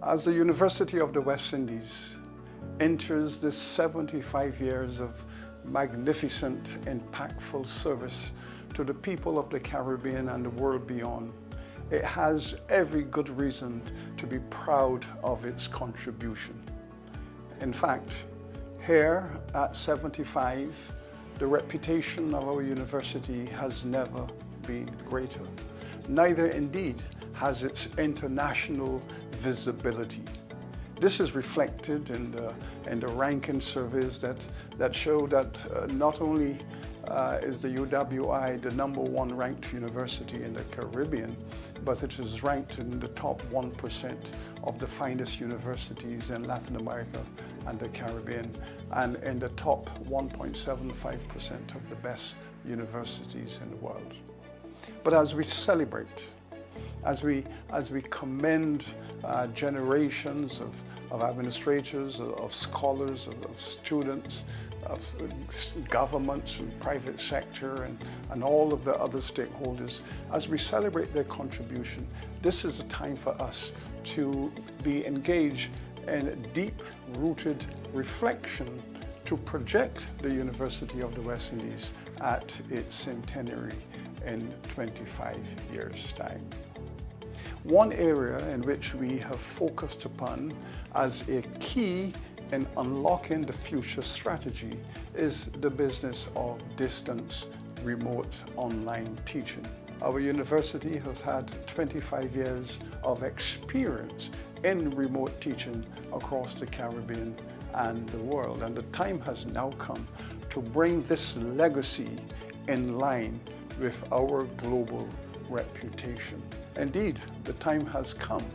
As the University of the West Indies enters this 75 years of magnificent, impactful service to the people of the Caribbean and the world beyond, it has every good reason to be proud of its contribution. In fact, here at 75, the reputation of our university has never been greater. Neither indeed has its international visibility. This is reflected in the ranking surveys that show that not only is the UWI the #1 ranked university in the Caribbean, but it is ranked in the top 1% of the finest universities in Latin America and the Caribbean, and in the top 1.75% of the best universities in the world. But as we celebrate, as we commend generations of administrators, of scholars, of students, of governments and private sector and all of the other stakeholders, as we celebrate their contribution, this is a time for us to be engaged in deep-rooted reflection to project the University of the West Indies at its centenary in 25 years' time. One area in which we have focused upon as a key in unlocking the future strategy is the business of distance, remote, online teaching. Our university has had 25 years of experience in remote teaching across the Caribbean and the world, and the time has now come to bring this legacy in line with our global reputation. Indeed, the time has come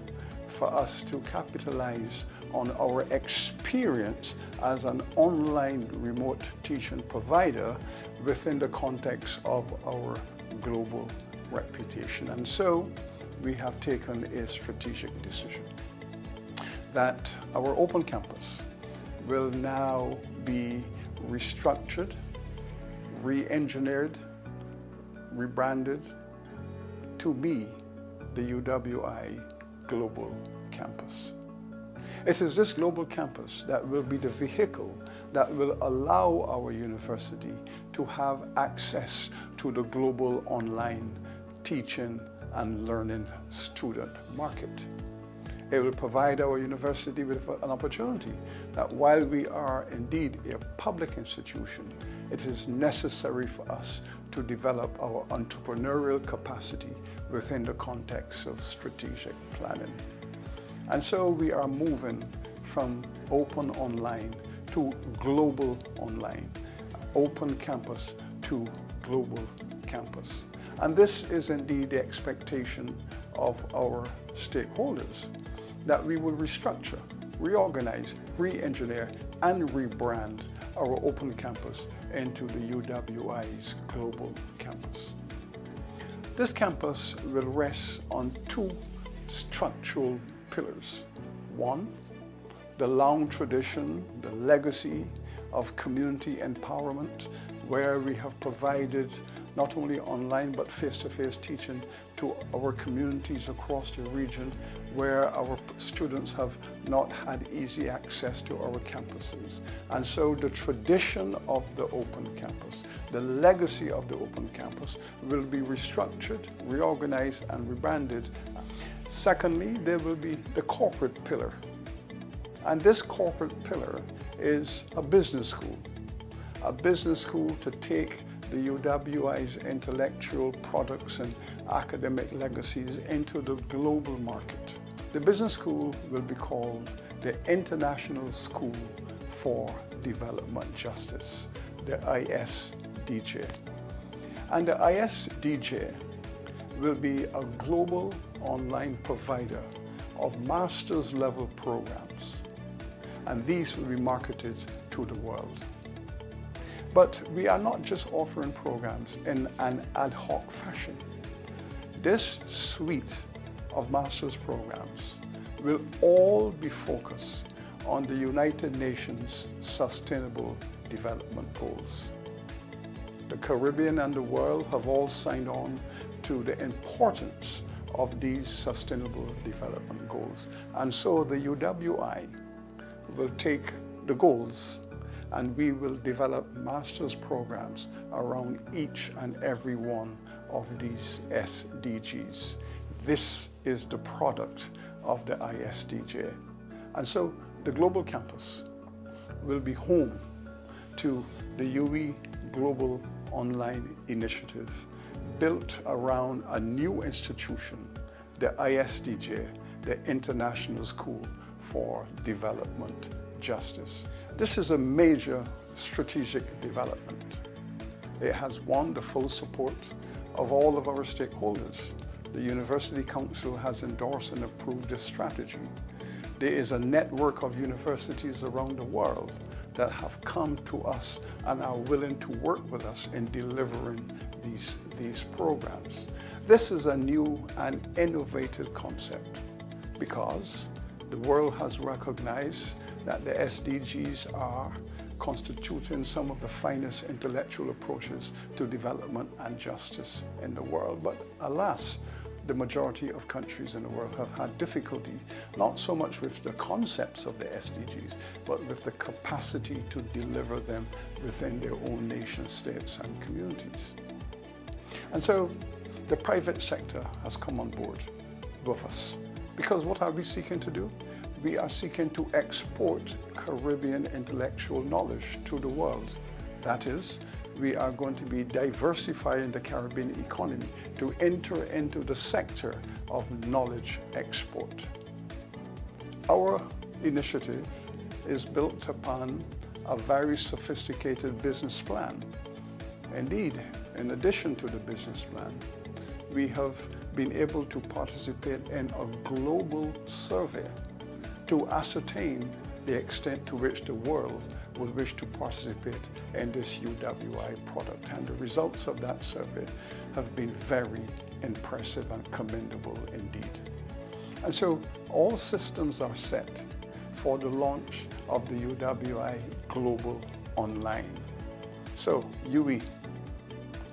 for us to capitalize on our experience as an online remote teaching provider within the context of our global reputation. And so we have taken a strategic decision that our open campus will now be restructured, re-engineered, rebranded to be the UWI Global Campus. It is this global campus that will be the vehicle that will allow our university to have access to the global online teaching and learning student market. It will provide our university with an opportunity that while we are indeed a public institution, it is necessary for us to develop our entrepreneurial capacity within the context of strategic planning. And so we are moving from open online to global online, open campus to global campus. And this is indeed the expectation of our stakeholders, that we will restructure, reorganize, re-engineer, and rebrand our open campus into the UWI's global campus. This campus will rest on two structural pillars. One, the long tradition, the legacy of community empowerment, where we have provided not only online but face-to-face teaching to our communities across the region where our students have not had easy access to our campuses. And so the tradition of the open campus, the legacy of the open campus will be restructured, reorganized, and rebranded. Secondly, there will be the corporate pillar. And this corporate pillar is a business school to take the UWI's intellectual products and academic legacies into the global market. The business school will be called the International School for Development Justice, the ISDJ. And the ISDJ will be a global online provider of master's level programs, and these will be marketed to the world. But we are not just offering programs in an ad hoc fashion. This suite of master's programs will all be focused on the United Nations Sustainable Development Goals. The Caribbean and the world have all signed on to the importance of these Sustainable Development Goals. And so the UWI will take the goals and we will develop master's programs around each and every one of these SDGs. This is the product of the ISDJ. And so the Global Campus will be home to the UWI Global Online Initiative, built around a new institution, the ISDJ, the International School for Development Justice. This is a major strategic development. It has won the full support of all of our stakeholders. The University Council has endorsed and approved this strategy. There is a network of universities around the world that have come to us and are willing to work with us in delivering these programs. This is a new and innovative concept because the world has recognized that the SDGs are constituting some of the finest intellectual approaches to development and justice in the world. But alas, the majority of countries in the world have had difficulty, not so much with the concepts of the SDGs, but with the capacity to deliver them within their own nation states and communities. And so the private sector has come on board with us. Because what are we seeking to do? We are seeking to export Caribbean intellectual knowledge to the world. That is, we are going to be diversifying the Caribbean economy to enter into the sector of knowledge export. Our initiative is built upon a very sophisticated business plan. Indeed, in addition to the business plan, we have been able to participate in a global survey to ascertain the extent to which the world would wish to participate in this UWI product. And the results of that survey have been very impressive and commendable indeed. And so all systems are set for the launch of the UWI Global Online. So UWI,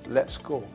let's go.